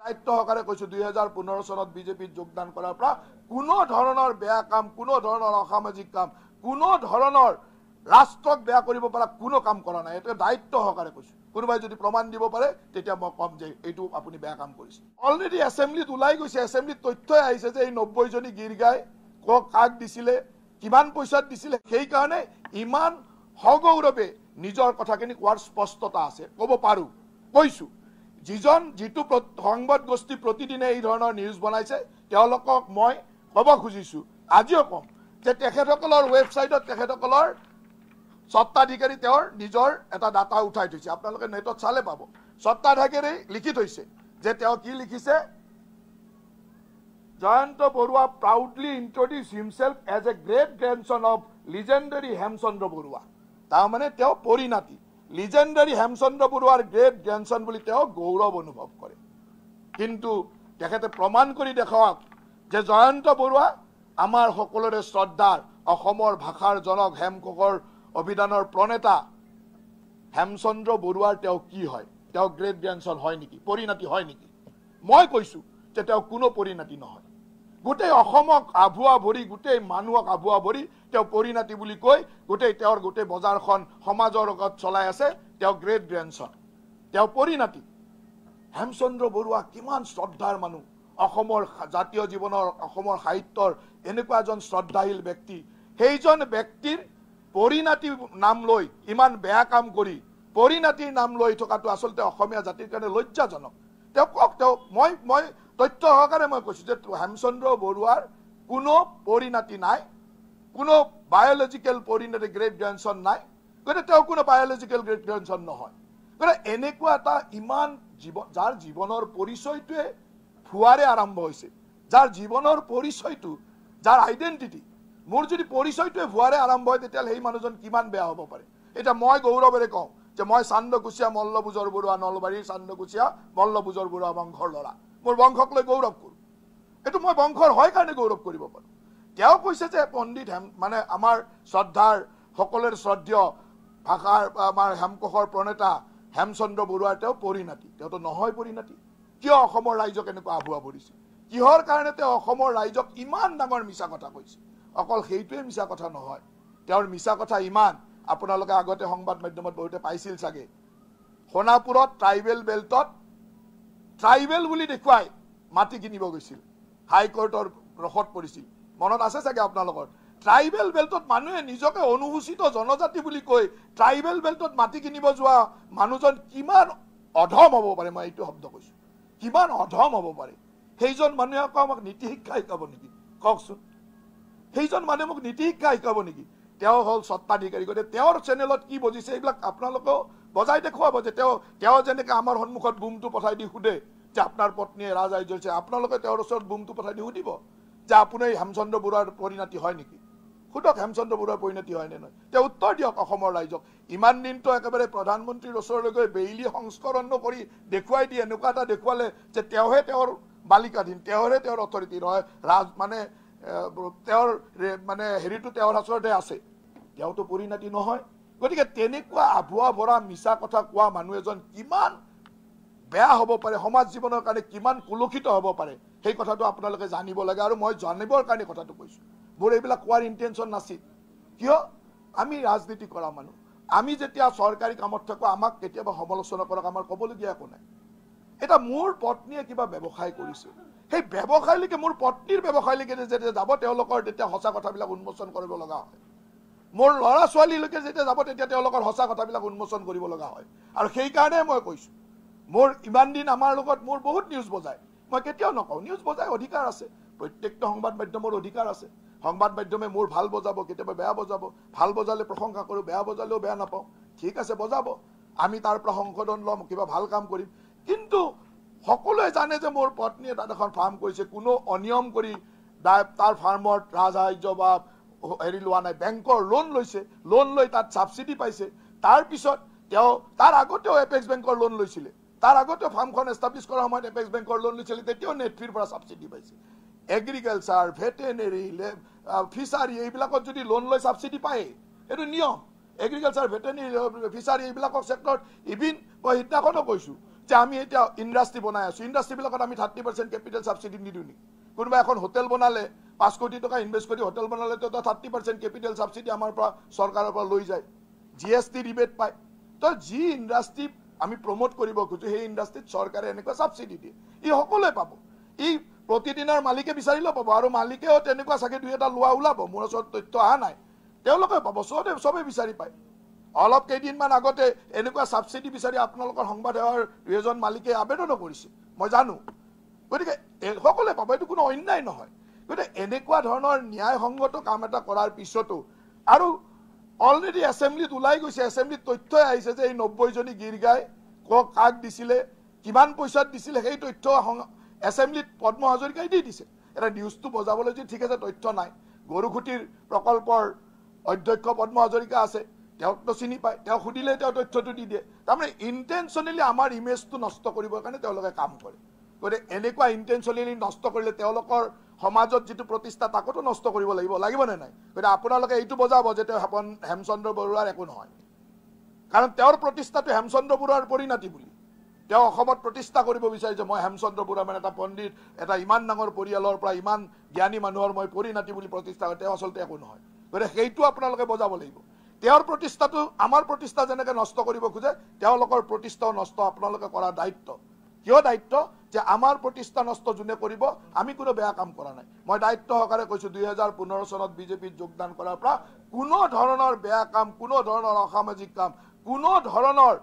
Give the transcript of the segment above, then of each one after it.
দায়িত্ব সহকাৰে কৈছো 2015 চনত বিজেপিত যোগদান কৰাৰ পৰা কোনো ধৰণৰ বেয়া কাম, কোনো ধৰণৰ অসামাজিক কাম, কোনো ধৰণৰ ৰাষ্ট্ৰক বেয়া কৰিব পৰা কোনো কাম কৰা নাই। এটা দায়িত্ব সহকাৰে কৈছো। কোনোবাই যদি প্ৰমাণ দিব পাৰে তেতিয়া মই কম যে এইটো আপুনি বেয়া কাম কৰিছে। অলৰেডি এছেম্বলিত ওলাই গৈছে, এছেম্বলিত তথ্যই আহিছে যে এই 90 জনী গীৰ্গাই কাক দিছিলে, কিমান পইচাত দিছিলে। সেইকাৰণে ইমান সগৌৰৱে নিজৰ কথাখিনি কোৱাৰ স্পষ্টতা আছে, ক'ব পাৰো, কৈছো। যিটো সংবাদ গোষ্ঠী প্ৰতিদিনে এই ধৰণৰ নিউজ বনাইছে তেওঁলোকক মই ক'ব খুজিছো, আজিও কম যে তেখেতসকলৰ ৱেবছাইটত তেখেতসকলৰ স্বত্বাধিকাৰী তেওঁৰ নিজৰ এটা ডাটা উঠাই থৈছে। আপোনালোকে নেটত চালে পাব। স্বত্বাধিকাৰী লিখি থৈছে যে তেওঁ কি লিখিছে, Jayanta Barua proudly introduced himself as a great grandson of legendary Hemchandra Barua. তাৰমানে তেওঁ পৰিণাতি লিজেণ্ডাৰী হেমচন্দ্ৰ বৰুৱাৰ গ্ৰেট গ্ৰেণ্ডসন বুলি তেওঁ গৌৰৱ অনুভৱ কৰে। কিন্তু তেখেতে প্ৰমাণ কৰি দেখাওক যে জয়ন্ত বৰুৱা আমাৰ সকলোৰে শ্ৰদ্ধাৰ অসমৰ ভাষাৰ জনক, হেমকোষৰ অভিধানৰ প্ৰণেতা হেমচন্দ্ৰ বৰুৱাৰ তেওঁ কি হয়? তেওঁ গ্ৰেট গ্ৰেণ্ডসন হয় নেকি? পৰিণাতি হয় নেকি? মই কৈছো যে তেওঁ কোনো পৰিণাতি নহয়। গোটেই অসমক আভুৱা ভৰি, গোটেই মানুহক আভুৱা ভৰি তেওঁ পৰিণাতি বুলি কৈ তেওঁৰ গোটেই বজাৰখন সমাজৰ লগত চলাই আছে। তেওঁ গ্ৰেট গ্ৰেণ্ডসন, তেওঁ পৰিণাতি। হেমচন্দ্ৰ বৰুৱা কিমান শ্ৰদ্ধাৰ মানুহ, অসমৰ জাতীয় জীৱনৰ, অসমৰ সাহিত্যৰ এনেকুৱা এজন শ্ৰদ্ধাশীল ব্যক্তি। সেইজন ব্যক্তিৰ পৰিণাতি নাম লৈ ইমান বেয়া কাম কৰি পৰিণাতিৰ নাম লৈ থকাটো আচলতে অসমীয়া জাতিৰ কাৰণে লজ্জাজনক। তেওঁ কওক, মই তথ্য সহকাৰে মই কৈছো যে হেমচন্দ্ৰ বৰুৱাৰ কোনো পৰিণাতি নাই, কোনো বায়োলজিকেল পৰিণাতি গ্ৰেট গ্ৰেণ্ডসন নাই। গতিকে তেওঁ কোনো বায়োলজিকেল গ্ৰেট গ্ৰেণ্ডসন নহয়। গতিকে এনেকুৱা এটা ইমান যাৰ জীৱনৰ পৰিচয়টোৱে ভুৱাৰে আৰম্ভ হৈছে, যাৰ জীৱনৰ পৰিচয়টো, যাৰ আইডেণ্টিটি, মোৰ যদি পৰিচয়টোৱে ভুৱাৰে আৰম্ভ হয় তেতিয়াহ'লে সেই মানুহজন কিমান বেয়া হ'ব পাৰে। এতিয়া মই গৌৰৱেৰে কওঁ যে মই চান্দকুচীয়া মল্লভোজৰ বৰুৱা, নলবাৰীৰ চান্দকুচীয়া মল্লভোজৰ বৰুৱা বংশৰ ল'ৰা। মোৰ বংশক লৈ গৌৰৱ কৰোঁ। এইটো মই বংশৰ হয় কাৰণে গৌৰৱ কৰিব পাৰোঁ। তেওঁ কৈছে যে পণ্ডিত মানে আমাৰ শ্ৰদ্ধাৰ, সকলোৰে শ্ৰদ্ধেয় ভাষাৰ আমাৰ হেমকোষৰ প্ৰণেতা হেমচন্দ্ৰ বৰুৱাৰ তেওঁ পৰিণাতি। তেওঁতো নহয় পৰিণাতি। কিয় অসমৰ ৰাইজক এনেকুৱা আভুৱা ভৰিছে? কিহৰ কাৰণে তেওঁ অসমৰ ৰাইজক ইমান ডাঙৰ মিছা কথা কৈছে? অকল সেইটোৱে মিছা কথা নহয়, তেওঁৰ মিছা কথা ইমান, আপোনালোকে আগতে সংবাদ মাধ্যমত বহুতে পাইছিল চাগে, সোণাপুৰত ট্ৰাইবেল বেল্টত ট্ৰাইবেল বুলি দেখুৱাই মাটি কিনিব গৈছিল, হাইকোৰ্টৰ ৰসত পৰিছিল, মনত আছে চাগে আপোনালোকৰ। ট্ৰাইবেল বেল্টত মানুহে নিজকে অনুসূচিত জনজাতি বুলি কৈ ট্ৰাইবেল বেল্টত মাটি কিনিব যোৱা মানুহজন কিমান অধম হ'ব পাৰে? মই এইটো শব্দ কৈছো, কিমান অধম হ'ব পাৰে? সেইজন মানুহে আকৌ আমাক নীতি শিক্ষা শিকাব নেকি? কওকচোন, সেইজন মানুহে মোক নীতি শিক্ষা শিকাব নেকি? তেওঁ হ'ল স্বত্বাধিকাৰী। গতিকে তেওঁৰ চেনেলত কি বজিছে এইবিলাক আপোনালোকেও বজাই দেখুৱাব যে তেওঁ যেনেকৈ আমাৰ সন্মুখত বুমটো পঠাই দি সোধে যে আপোনাৰ পত্নীয়ে ৰাজআই জ্বলিছে, আপোনালোকে তেওঁৰ ওচৰত বুমটো পঠাই দি সুধিব যে আপুনি হেমচন্দ্ৰ বৰুৱাৰ পৰিণাতি হয় নেকি? সুধক হেমচন্দ্ৰ বৰুৱাৰ পৰিণাতি হয় নে নহয়? তেওঁ উত্তৰ দিয়ক অসমৰ ৰাইজক। ইমান দিনটো একেবাৰে প্ৰধানমন্ত্ৰীৰ ওচৰলৈ গৈ বেইলি সংস্কৰণ কৰি দেখুৱাই দিয়ে, এনেকুৱা এটা দেখুৱালে যে তেওঁহে তেওঁৰ বালিকাধীন, তেওঁহে তেওঁৰ অথৰিটি নহয়, মানে তেওঁৰ মানে হেৰিটো তেওঁৰ ওচৰতে আছে, তেওঁতো পৰিণাতি নহয়। গতিকে তেনেকুৱা আভুৱা ভৰা মিছা কথা কোৱা মানুহ এজন কিমান বেয়া হ'ব পাৰে, সমাজ জীৱনৰ কাৰণে কিমান কুলুষিত হ'ব পাৰে, সেই কথাটো আপোনালোকে জানিব লাগে। আৰু মই জানিবৰ কাৰণে কথাটো কৈছো, মোৰ এইবিলাক কোৱাৰ ইণ্টেনশ্যন নাছিল। কিয়? আমি ৰাজনীতি কৰা মানুহ, আমি যেতিয়া চৰকাৰী কামত থাকো আমাক কেতিয়াবা সমালোচনা কৰক, আমাৰ ক'বলগীয়া একো নাই। এটা মোৰ পত্নীয়ে কিবা ব্যৱসায় কৰিছে, সেই ব্যৱসায়লৈকে, মোৰ পত্নীৰ ব্যৱসায়লৈকে যেতিয়া যাব তেওঁলোকৰ তেতিয়া সঁচা কথাবিলাক উন্মোচন কৰিব লগা হয়। মোৰ ল'ৰা ছোৱালীলৈকে যেতিয়া যাব তেতিয়া তেওঁলোকৰ সঁচা কথাবিলাক উন্মোচন কৰিব লগা হয়। আৰু সেইকাৰণে মই কৈছো, মোৰ ইমান দিন আমাৰ লগত মোৰ বহুত নিউজ বজায়, মই কেতিয়াও নকওঁ নিউজ বজায়, অধিকাৰ আছে, প্ৰত্যেকটো সংবাদ মাধ্যমৰ অধিকাৰ আছে। সংবাদ মাধ্যমে মোৰ ভাল বজাব, কেতিয়াবা বেয়া বজাব, ভাল বজালে প্ৰশংসা কৰোঁ, বেয়া বজালেও বেয়া নাপাওঁ, ঠিক আছে বজাব, আমি তাৰ পৰা সংশোধন ল'ম, কিবা ভাল কাম কৰিম। কিন্তু সকলোৱে জানে যে মোৰ পত্নীয়ে তাত এখন ফাৰ্ম কৰিছে, কোনো অনিয়ম কৰি তাৰ ফাৰ্মত ৰাজসাহায্য বা হেৰি লোৱা নাই, বেংকৰ লোন লৈছে, লোন লৈ তাত ছাবচিডি পাইছে। তাৰপিছত তেওঁ তাৰ আগতেও এপেক্স বেংকৰ লোন লৈছিলে, তাৰ আগতেও ফাৰ্মখন এষ্টাব্লিছ কৰাৰ সময়ত এপেক্স বেংকৰ লোন লৈছিলে, তেতিয়াও নেটফিৰ পৰা ছাবচিডি পাইছে। এগ্ৰিকালচাৰ, ভেটেনেৰী, ফিচাৰী এইবিলাকত যদি লোন লৈ ছাবচিডি পায়, এইটো নিয়ম। এগ্ৰিকালচাৰ, ভেটেনেৰী, ফিচাৰী এইবিলাকৰ চেক্টৰত ইভিন মই সিদিনাখনো কৈছো যে আমি এটা ইণ্ডাষ্ট্ৰি বনাই আছো, ইণ্ডাষ্ট্ৰিবিলাকত আমি 30% কেপিটেল ছাবচিডি নিদিওঁ নেকি? কোনোবা এখন হোটেল বনালে 5 কোটি টকা ইনভেষ্ট কৰি হোটেল বনালে তো 30% কেপিটেল ছাবচিডি আমাৰ পৰা চৰকাৰৰ পৰা লৈ যায়, GST ৰিবেট পায়। তো যি ইণ্ডাষ্ট্ৰি আমি প্ৰমোট কৰিব খোজো সেই ইণ্ডাষ্ট্ৰিত চৰকাৰে এনেকুৱা ছাবচিডি দিয়ে, ই সকলোৱে পাব। ই প্ৰতিদিনৰ মালিকে বিচাৰিলেও পাব, আৰু মালিকেও তেনেকুৱা চাগে 2-এটা লোৱা ওলাব, মোৰ ওচৰত তথ্য অহা নাই, তেওঁলোকে পাব, চবে বিচাৰি পায়। অলপ কেইদিনমান আগতে এনেকুৱা ছাবচিডি বিচাৰি আপোনালোকৰ সংবাদ সেৱাৰ 2-এজন মালিকে আবেদনো কৰিছে, মই জানো। গতিকে সকলোৱে পাব, এইটো কোনো অন্যায় নহয়। গতিকে এনেকুৱা ধৰণৰ ন্যায়সংগত কাম এটা কৰাৰ পিছতো আৰু অলৰেডি এছেম্বলিত ওলাই গৈছে, এছেম্বলিত তথ্যই আহিছে যে এই 90জনী গীৰ গাই কাক দিছিলে, কিমান পইচাত দিছিলে, সেই তথ্য এছেম্বলিত পদ্ম হাজৰিকাই দি দিছে। এটা নিউজটো বজাবলৈ যদি ঠিক আছে তথ্য নাই, গৰুখুটিৰ প্ৰকল্পৰ অধ্যক্ষ পদ্ম হাজৰিকা আছে, তেওঁকতো চিনি পায়, তেওঁ সুধিলে তেওঁ তথ্যটো দি দিয়ে। তাৰমানে ইণ্টেনশ্যনেলি আমাৰ ইমেজটো নষ্ট কৰিবৰ কাৰণে তেওঁলোকে কাম কৰে। গতিকে এনেকুৱা ইণ্টেনশ্যনেলি নষ্ট কৰিলে তেওঁলোকৰ সমাজত যিটো প্ৰতিষ্ঠা তাকোতো নষ্ট কৰিব লাগিবনে নাই? গতিকে আপোনালোকে এইটো বজাব যে তেওঁ হেমচন্দ্ৰ বৰুৱাৰ একো নহয়, কাৰণ তেওঁৰ প্ৰতিষ্ঠাটো হেমচন্দ্ৰ বৰুৱাৰ পৰিণতি বুলি। তেওঁ অসমত প্ৰতিষ্ঠা কৰিব বিচাৰিছে মই হেমচন্দ্ৰ বৰুৱা মানে এটা পণ্ডিত, এটা ইমান ডাঙৰ পৰিয়ালৰ পৰা ইমান জ্ঞানী মানুহৰ মই পৰিণতি বুলি প্ৰতিষ্ঠা কৰে, তেওঁ আচলতে একো নহয়। গতিকে সেইটো আপোনালোকে বজাব লাগিব। তেওঁৰ প্ৰতিষ্ঠাটো আমাৰ প্ৰতিষ্ঠা যেনেকৈ নষ্ট কৰিব খোজে, তেওঁলোকৰ প্ৰতিষ্ঠাও নষ্ট আপোনালোকে কৰাৰ দায়িত্ব। কিয় দায়িত্ব? যে আমাৰ প্ৰতিষ্ঠা নষ্ট যোনে কৰিব, আমি কোনো বেয়া কাম কৰা নাই। মই দায়িত্ব সহকাৰে কৈছোঁ 2015 চনত বিজেপিত যোগদান কৰাৰ পৰা কোনো ধৰণৰ বেয়া কাম, কোনো ধৰণৰ অসামাজিক কাম, কোনো ধৰণৰ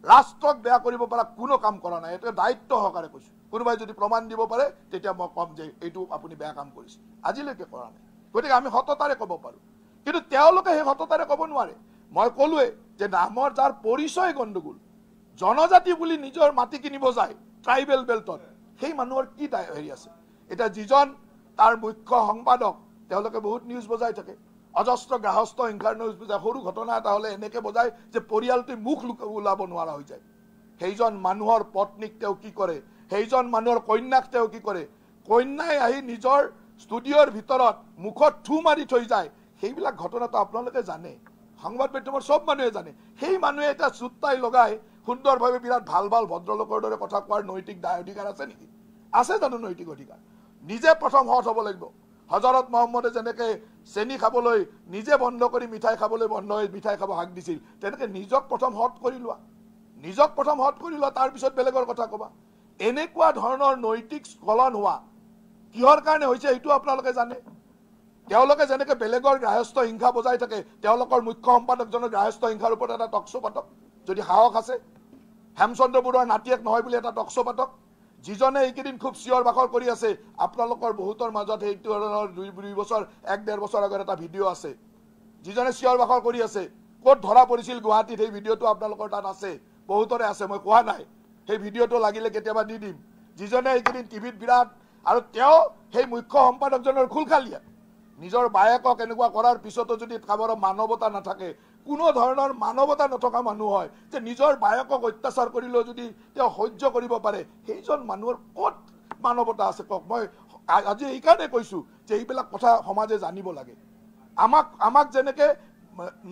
ৰাষ্ট্ৰক বেয়া কৰিব পৰা কোনো কাম কৰা নাই। এইটো দায়িত্ব সহকাৰে কৈছোঁ। কোনোবাই যদি প্ৰমাণ দিব পাৰে তেতিয়া মই ক'ম যে এইটো আপুনি বেয়া কাম কৰিছে, আজিলৈকে কৰা নাই। গতিকে আমি সততাৰে ক'ব পাৰোঁ, কিন্তু তেওঁলোকে সেই সততাৰে ক'ব নোৱাৰে। মই ক'লোৱে যে নামৰ যাৰ পৰিচয় গণ্ডগোল, জনজাতি বুলি নিজৰ মাটি কিনিব যায় ট্ৰাইবেল বেল্টত, সেই মানুহৰ কি হেৰি আছে? এতিয়া যিজন তাৰ মুখ্য সংবাদক, তেওঁলোকে বহুত নিউজ বজাই থাকে, অজস্ৰ গ্ৰাহস্থ হিংসাৰ নিউজ বজায়, সৰু ঘটনা এটা হ'লে এনেকৈ বজায় যে পৰিয়ালটোৱে মুখ ওলাব নোৱাৰা হৈ যায়। সেইজন মানুহৰ পত্নীক তেওঁ কি কৰে, সেইজন মানুহৰ কন্যাক তেওঁ কি কৰে, কন্যাই আহি নিজৰ ষ্টুডিঅ'ৰ ভিতৰত মুখত থু মাৰি থৈ যায়, সেইবিলাক ঘটনাটো আপোনালোকে জানে, সংবাদ মাধ্যমৰ চব মানুহে জানে। সেই মানুহে এটা চুট্টাই লগাই সুন্দৰভাৱে বিৰাট ভাল ভদ্ৰলোকৰ দৰে কথা কোৱাৰ নৈতিক অধিকাৰ আছে নেকি? আছে জানো নৈতিক অধিকাৰ? নিজে প্ৰথম হত হ'ব লাগিব। হজৰত মহম্মদে যেনেকৈ চেনি খাবলৈ নিজে বন্ধ কৰি মিঠাই খাবলৈ বন্ধ হৈ মিঠাই খাব হাক দিছিল, তেনেকৈ নিজক প্ৰথম হত কৰি লোৱা, নিজক প্ৰথম হত কৰি লোৱা, তাৰপিছত বেলেগৰ কথা ক'বা। এনেকুৱা ধৰণৰ নৈতিক স্খলন হোৱা কিহৰ কাৰণে হৈছে সেইটো আপোনালোকে জানে। তেওঁলোকে যেনেকৈ বেলেগৰ গ্ৰাহস্থ হিংসা বজাই থাকে, তেওঁলোকৰ মুখ্য সম্পাদকজনৰ গ্ৰাহস্থ হিংসাৰ ওপৰত এটা টকশ্ব' পাতক, যদি সাহস আছে। হেমচন্দ্ৰ বৰুৱাৰ নাতিয়েক নহয় বুলি এটা টকশ্ব' পাতক। যিজনে এইকেইদিন খুব চিঞৰ বাখৰ কৰি আছে, আপোনালোকৰ বহুতৰ মাজত সেইটো ধৰণৰ 2 বছৰ 1-1.5 বছৰ আগৰ এটা ভিডিঅ' আছে, যিজনে চিঞৰ বাখৰ কৰি আছে, ক'ত ধৰা পৰিছিল গুৱাহাটীত, সেই ভিডিঅ'টো আপোনালোকৰ তাত আছে, বহুতৰে আছে, মই কোৱা নাই। সেই ভিডিঅ'টো লাগিলে কেতিয়াবা দি দিম। যিজনে এইকেইদিন টিভিত বিৰাট, আৰু তেওঁ সেই মুখ্য সম্পাদকজনৰ খুলখালিয়া নিজৰ বায়েকক এনেকুৱা কৰাৰ পিছতো যদি কাৰোবাৰ মানৱতা নাথাকে, কোনো ধৰণৰ মানৱতা নথকা মানুহ হয় যে নিজৰ বায়েকক অত্যাচাৰ কৰিলেও যদি তেওঁ সহ্য কৰিব পাৰে, সেইজন মানুহৰ ক'ত মানৱতা আছে কওক? মই আজি এইকাৰণে কৈছোঁ যে এইবিলাক কথা সমাজে জানিব লাগে। আমাক যেনেকৈ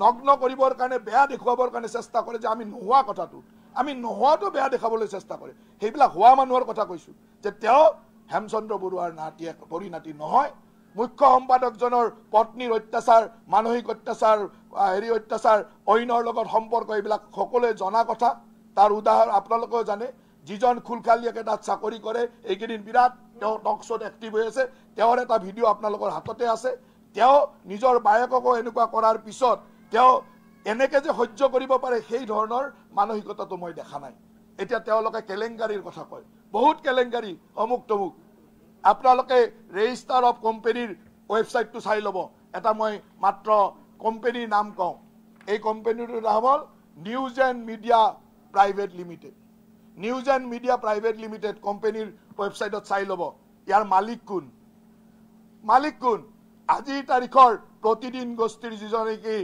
নগ্ন কৰিবৰ কাৰণে, বেয়া দেখুৱাবৰ কাৰণে চেষ্টা কৰে, যে আমি নোহোৱা কথাটো, আমি নোহোৱাটো বেয়া দেখাবলৈ চেষ্টা কৰে, সেইবিলাক হোৱা মানুহৰ কথা কৈছোঁ যে তেওঁ হেমচন্দ্ৰ বৰুৱাৰ নাতিয়েক পৰিণতি নহয়। মুখ্য সম্পাদকজনৰ পত্নীৰ অত্যাচাৰ, মানসিক অত্যাচাৰ, অত্যাচাৰ, অইনৰ লগত সম্পৰ্ক, এইবিলাক সকলোৱে জনা কথা। তাৰ উদাহৰণ আপোনালোকেও জানে, যিজন খুলখালিয়াকে তাত চাকৰি কৰে, এইকেইদিন বিৰাট তেওঁ টকশ্ব'ত এক্টিভ হৈ আছে, তেওঁৰ এটা ভিডিঅ' আপোনালোকৰ হাততে আছে। তেওঁ নিজৰ বায়েককো এনেকুৱা কৰাৰ পিছত তেওঁ এনেকৈ যে সহ্য কৰিব পাৰে, সেই ধৰণৰ মানসিকতাটো মই দেখা নাই। এতিয়া তেওঁলোকে কেলেংকাৰীৰ কথা কয়, বহুত কেলেংকাৰী, অমুক তমুক। আপোনালোকে ৰেজিষ্টাৰ অফ কোম্পেনীৰ ৱেবছাইটটো চাই ল'ব। এটা মই মাত্ৰ কোম্পেনীৰ নাম কওঁ, এই কোম্পেনীটোৰ নাম হ'ল news and media private limited. News and media private limited কোম্পেনীৰ ৱেবছাইটত চাই ল'ব। ইয়াৰ মালিক কোন? মালিক কোন? আজিৰ তাৰিখৰ প্ৰতিদিন গোষ্ঠীৰ যিজন নেকি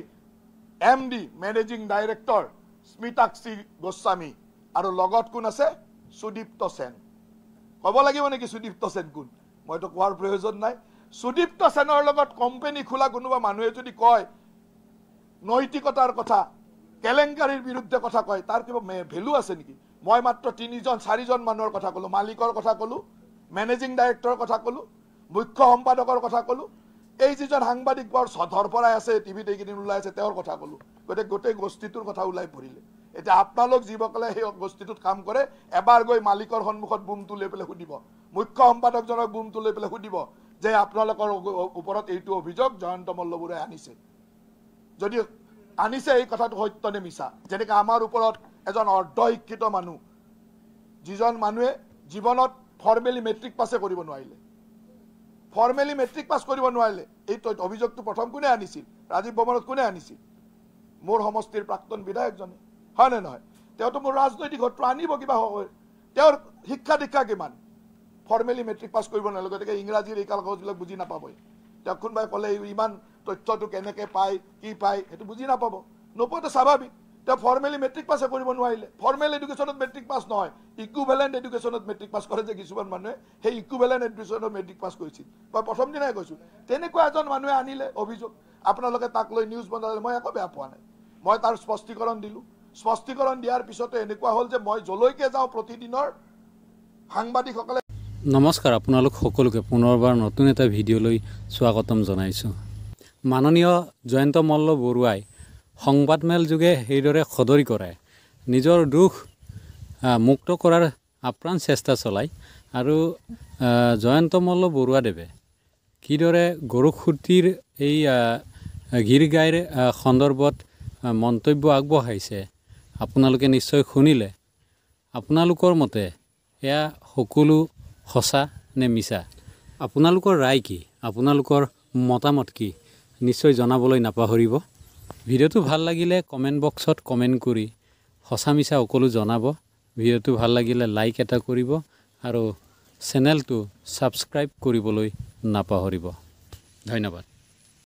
MD managing director Smitakshi Goswami, আৰু লগত কোন আছে? সুদীপ্ত সেন। ক'ব লাগিব নেকি সুদীপ্ত সেন কোন? মইতো কোৱাৰ প্ৰয়োজন নাই। সুদীপ্ত সেনৰ লগত কোম্পানী খোলা কোনোবা মানুহে যদি কয় নৈতিকতাৰ কথা, কেলেংকাৰীৰ বিৰুদ্ধে কথা কয়, তাৰ কিবা ভেলু আছে নেকি? মই মাত্ৰ 3-4জন মানুহৰ কথা ক'লো, মালিকৰ কথা ক'লো, মেনেজিং ডাইৰেক্টৰৰ কথা ক'লো, মুখ্য সম্পাদকৰ কথা ক'লো, এই যিজন সাংবাদিক বৰ ধৰফৰাই আছে টিভিত এইকেইদিন ওলাই আছে তেওঁৰ কথা ক'লো। গতিকে গোটেই গোষ্ঠীটোৰ কথা ওলাই পৰিলে। এতিয়া আপোনালোক যিসকলে সেই গোষ্ঠীটোত কাম কৰে এবাৰ গৈ মালিকৰ সন্মুখত বুমটো লৈ পেলাই সুধিব, মুখ্য সম্পাদকজনক বুমটো লৈ পেলাই সুধিব যে আপোনালোকৰ ওপৰত এইটো অভিযোগ জয়ন্ত মল্লবৰুৱাই আনিছে। যদি আনিছে এই কথাটো সত্য নে মিছা। যেনেকৈ আমাৰ ওপৰত এজন অৰ্ধ শিক্ষিত মানুহ, যিজন মানুহে জীৱনত ফৰ্মেলি মেট্ৰিক পাছে কৰিব নোৱাৰিলে, ফৰ্মেলি মেট্ৰিক পাছ কৰিব নোৱাৰিলে, এই অভিযোগটো প্ৰথম কোনে আনিছিল? ৰাজীৱ ভৱনত কোনে আনিছিল? মোৰ সমষ্টিৰ প্ৰাক্তন বিধায়কজনে, হয় নে নহয়? তেওঁতো মোৰ ৰাজনৈতিক শত্ৰু, আনিব কিবা হয়। তেওঁৰ শিক্ষা দীক্ষা কিমান? ফৰ্মেলি মেট্ৰিক পাছ কৰিব নোৱাৰিলে, গতিকে ইংৰাজীৰ এই কাগজবিলাক বুজি নাপাবই। তেওঁক কোনোবাই ক'লে ইমান তথ্যটো কেনেকৈ পায়, কি পায়, সেইটো বুজি নাপাব, নোপোৱাটো স্বাভাৱিক। তেওঁ ফৰ্মেলি মেট্ৰিক পাছে কৰিব নোৱাৰিলে। ফৰ্মেল এডুকেশ্যনত মেট্ৰিক পাছ নহয়, ইকুইভেলেণ্ট এডুকেশ্যনত মেট্ৰিক পাছ কৰে যে কিছুমান মানুহে, সেই ইকুইভেলেণ্ট এডুকেশ্যনত মেট্ৰিক পাছ কৰিছিল। মই প্ৰথম দিনাই কৈছোঁ, তেনেকুৱা এজন মানুহে আনিলে অভিযোগ, আপোনালোকে তাক লৈ নিউজ বনালে, মই একো বেয়া পোৱা নাই। মই তাৰ স্পষ্টীকৰণ দিলোঁ। স্পষ্টীকৰণ দিয়াৰ পিছতে এনেকুৱা হ'ল যে মই যলৈকে যাওঁ প্ৰতিদিনৰ সাংবাদিকসকলে। নমস্কাৰ, আপোনালোক সকলোকে পুনৰবাৰ নতুন এটা ভিডিঅ'লৈ স্বাগতম জনাইছোঁ। মাননীয় জয়ন্ত মল্লবৰুৱাই সংবাদমেল যোগে সেইদৰে সদৰি কৰে, নিজৰ দুখ মুক্ত কৰাৰ আপ্ৰাণ চেষ্টা চলায়। আৰু জয়ন্ত মল্লবৰুৱাদেৱে কিদৰে গৰুসুঁতিৰ এই গীৰ গাইৰ সন্দৰ্ভত মন্তব্য আগবঢ়াইছে আপোনালোকে নিশ্চয় শুনিলে। আপোনালোকৰ মতে এয়া সকলো সঁচা নে মিছা? আপোনালোকৰ ৰায় কি? আপোনালোকৰ মতামত কি? নিশ্চয় জনাবলৈ নাপাহৰিব। ভিডিঅ'টো ভাল লাগিলে কমেণ্ট বক্সত কমেণ্ট কৰি সঁচা মিছা সকলো জনাব। ভিডিঅ'টো ভাল লাগিলে লাইক এটা কৰিব আৰু চেনেলটো ছাবস্ক্ৰাইব কৰিবলৈ নাপাহৰিব। ধন্যবাদ।